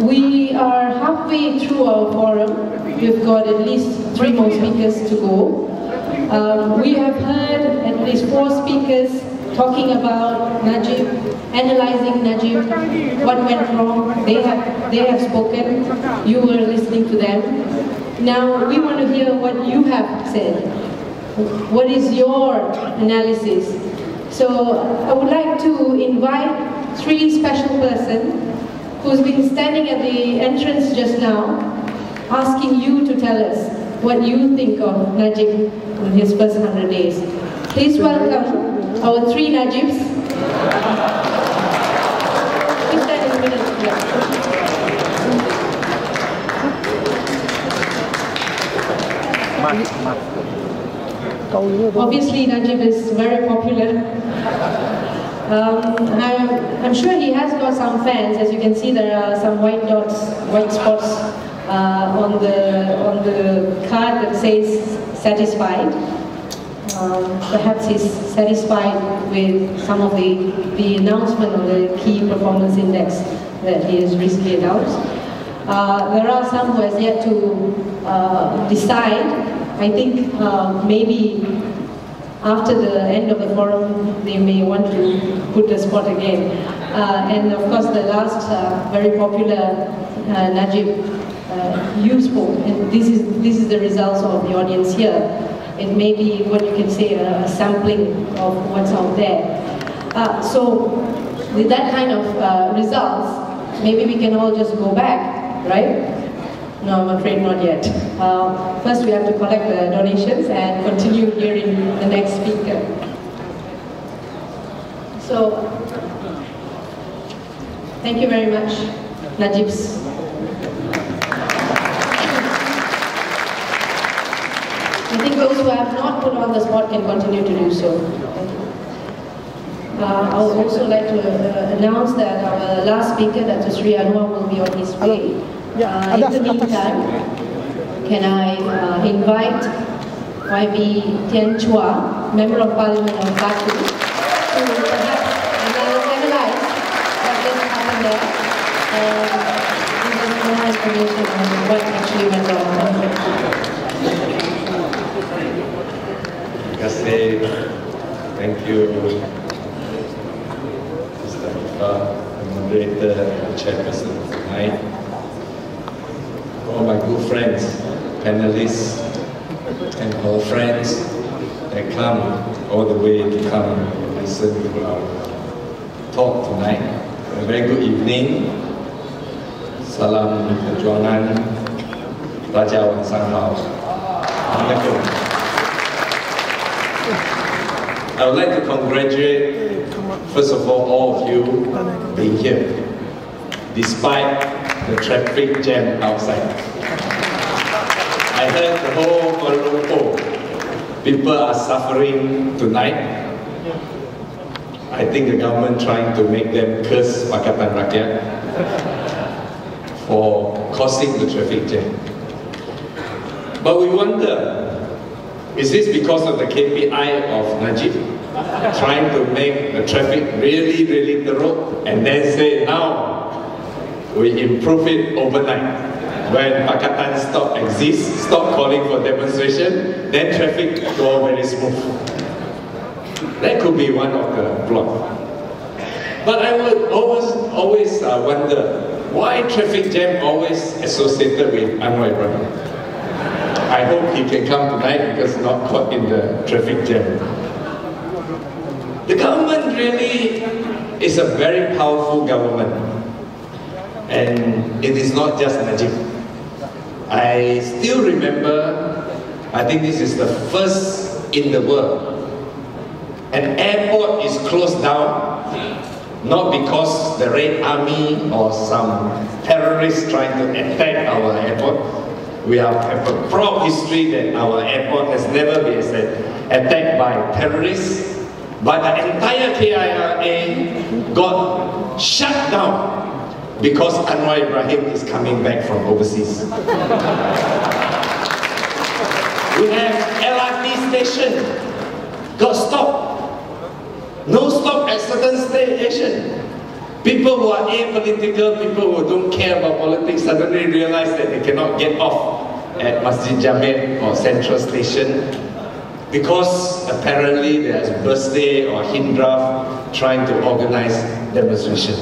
We are halfway through our forum. We've got at least 3 more speakers to go. We have heard at least 4 speakers talking about Najib, analyzing Najib, what went wrong. They have spoken. You were listening to them. Now we want to hear what you have said. What is your analysis? So I would like to invite 3 special persons who's been standing at the entrance just now, asking you to tell us what you think of Najib in his first 100 days. Please welcome our 3 Najibs. Please stand in the middle. Obviously, Najib is very popular. I'm sure he has got some fans. As you can see, there are some white dots, white spots on the card that says satisfied. Perhaps he's satisfied with some of the announcement of the key performance index that he has recently announced. There are some who has yet to decide. I think maybe after the end of the forum, they may want to put the spot again. And of course, the last very popular Najib, you spoke, and this is the results of the audience here. It may be what you can say a sampling of what's out there. So with that kind of results, maybe we can all just go back, right? No, I'm afraid not yet. First we have to collect the donations and continue hearing the next speaker. So, thank you very much, Najibs. I think those who have not put on the spot can continue to do so. I would also like to announce that our last speaker, Dr. Sri Anwar, will be on his way. In the meantime, can I invite YB Tian Chua, Member of Parliament of Batu, to perhaps analyze what just happened there and give us more information on what actually went wrong. Thank you, Mr. Ifa, the moderator and the chairperson tonight. All my good friends, panelists, and all friends that come all the way to come listen to our talk tonight. A very good evening. Salam Perjuangan, Raja Wan Sang Hao. I would like to congratulate, first of all of you being here, despite the traffic jam outside. I heard the whole Kuala Lumpur, people are suffering tonight. I think the government trying to make them curse Pakatan Rakyat for causing the traffic jam. But we wonder, is this because of the KPI of Najib? Trying to make the traffic really, really thorough and then say now we improve it overnight. When Pakatan stop exists, stop calling for demonstration, then traffic go very smooth. That could be one of the plots. But I would always wonder, why traffic jam always associated with Anwar Ibrahim? I hope he can come tonight because not caught in the traffic jam. The government really is a very powerful government. And it is not just Najib. I still remember, I think this is the first in the world. An airport is closed down, not because the Red Army or some terrorists trying to attack our airport. We have a proud history that our airport has never been attacked by terrorists. But the entire KIRA got shut down because Anwar Ibrahim is coming back from overseas. We have LRT station got stopped. No stop at certain station. People who are apolitical, people who don't care about politics, suddenly realize that they cannot get off at Masjid Jamet or Central Station because apparently there's birthday or Hindraf trying to organize demonstration.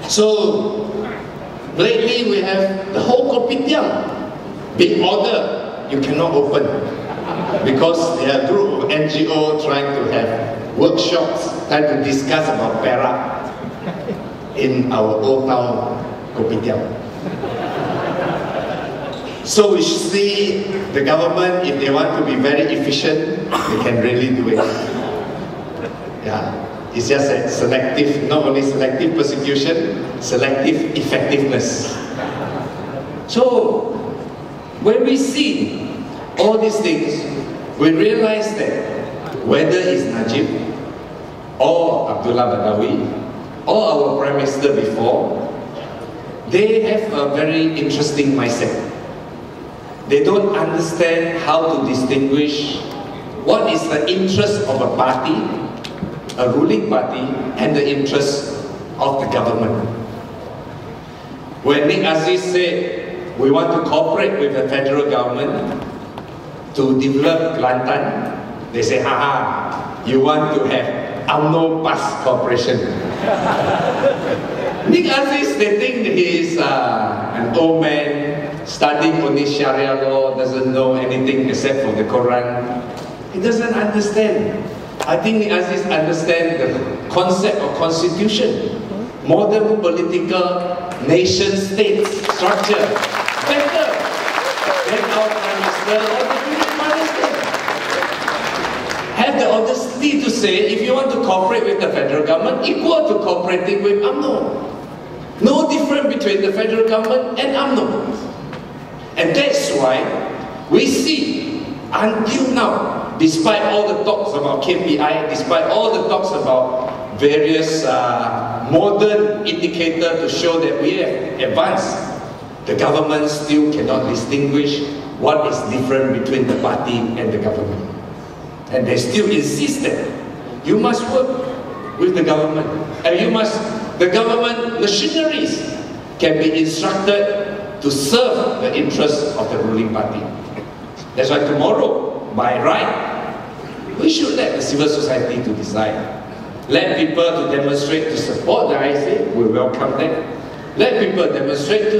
So lately we have the whole kopitiam being ordered. You cannot open because there are a group of NGO trying to have workshops, trying to discuss about perak in our old town kopitiam. So we see the government, if they want to be very efficient, they can really do it. Yeah, it's just a selective, not only selective persecution, selective effectiveness. So when we see all these things, we realize that whether it's Najib or Abdullah Badawi or our Prime Minister before, they have a very interesting mindset. They don't understand how to distinguish what is the interest of a party, a ruling party, and the interest of the government. When Nick Aziz said, we want to cooperate with the federal government to develop Kelantan, they say, haha, you want to have UMNO PAS cooperation. Nick Aziz, they think he's an old man, studying only Sharia law, doesn't know anything except for the Quran. He doesn't understand. I think Nick Aziz understands the concept of constitution, modern political nation-state structure better than our Prime Minister or the previous Prime Minister. Have the audacity to say, if you want to cooperate with the federal government, equal to cooperating with UMNO. No difference between the federal government and UMNO. And that's why we see, until now, despite all the talks about KPI, despite all the talks about various modern indicators to show that we have advanced, the government still cannot distinguish what is different between the party and the government. And they still insist that you must work with the government, and the government machineries can be instructed to serve the interests of the ruling party. That's why tomorrow, by right, we should let the civil society to decide. Let people to demonstrate to support the ISA, we welcome them. Let people demonstrate to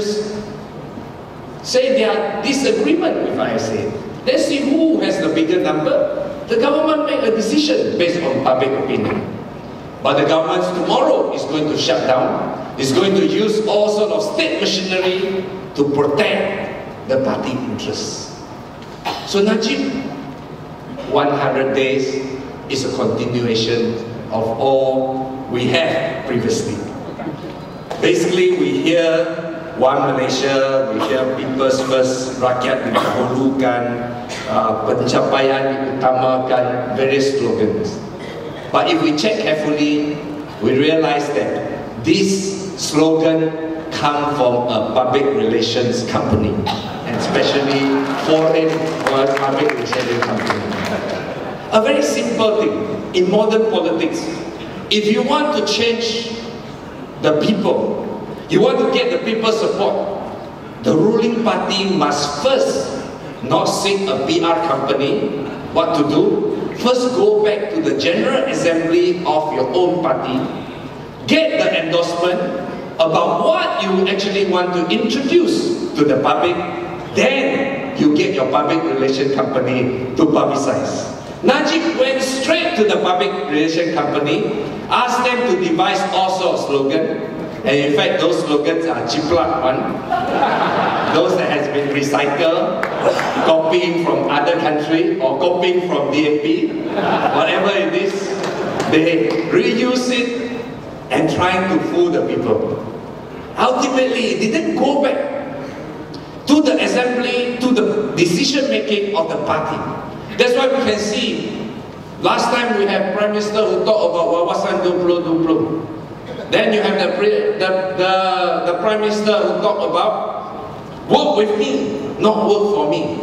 say their disagreement with ISA. Let's see who has the bigger number. The government make a decision based on public opinion. But the government tomorrow is going to shut down, is going to use all sorts of state machinery to protect the party interests. So Najib, 100 days is a continuation of all we had previously. Basically, we hear One Malaysia, we hear People's First, rakyat didahulukan, pencapaian diutamakan, various slogans. But if we check carefully, we realize that this slogan comes from a public relations company, and especially foreign public relations company. A very simple thing in modern politics. If you want to change the people, you want to get the people's support, the ruling party must first not seek a PR company. What to do? First go back to the General Assembly of your own party, get the endorsement about what you actually want to introduce to the public, then you get your public relation company to publicize. Najib went straight to the public relation company, asked them to devise all sorts of slogans, and in fact those slogans are chiplak one, those that has been recycled, copying from other country or copying from DAP, whatever it is, they reuse it and trying to fool the people. Ultimately, it didn't go back to the assembly, to the decision making of the party. That's why we can see, last time we had Prime Minister who talked about wawasan 2020. Then you have the Prime Minister who talked about work with me, not work for me.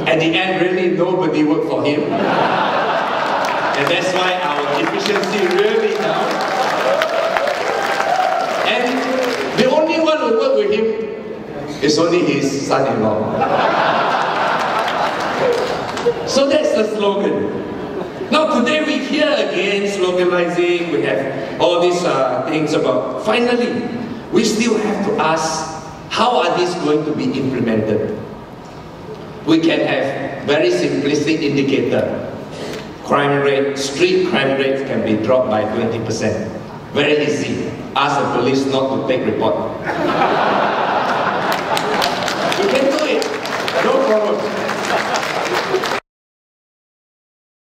At the end, really nobody worked for him. And that's why our efficiency really down. And the only one who worked with him is only his son-in-law. So that's the slogan. Now today we hear again sloganizing, we have all these things about, finally, we still have to ask, how are these going to be implemented? We can have very simplistic indicator. Crime rate, street crime rate can be dropped by 20%. Very easy. Ask the police not to take report. You can do it, no problem.